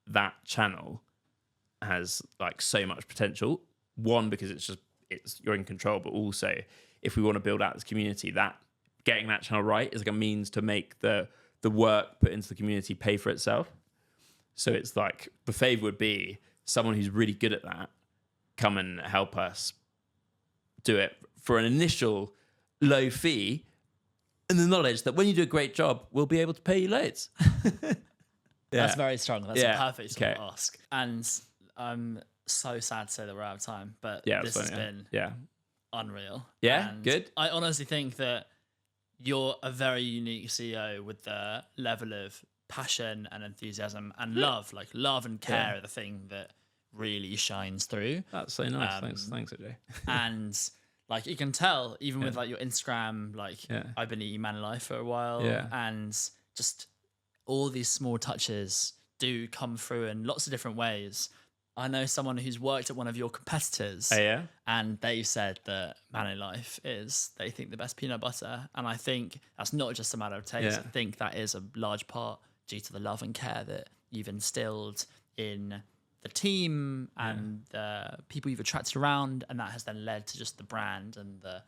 that channel has like so much potential. One, because it's you're in control, but also if we want to build out this community, that getting that channel right is like a means to make the work put into the community pay for itself. So it's like the favor would be someone who's really good at that come and help us do it for an initial low fee, and the knowledge that when you do a great job, we'll be able to pay you loads. That's very strong. That's a perfect sort Okay. of ask. And I'm so sad to say that we're out of time, but Yeah, this has been unreal. Yeah, And good. I honestly think that you're a very unique CEO with the level of passion and enthusiasm and love. Like love and care are the thing that really shines through. That's so nice. Thanks, AJ. And like you can tell even with like your Instagram, like I've been eating ManiLife for a while, and just all these small touches do come through in lots of different ways. I know someone who's worked at one of your competitors, and they said that ManiLife is, they think, the best peanut butter. And I think that's not just a matter of taste. I think that is a large part due to the love and care that you've instilled in the team and the people you've attracted around. And that has then led to just the brand and the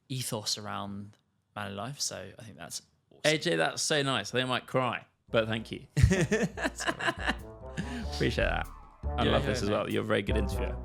ethos around ManiLife. So I think that's awesome. AJ, that's so nice. I think I might cry, but thank you. Appreciate that. I love this as well. You're a very good interviewer.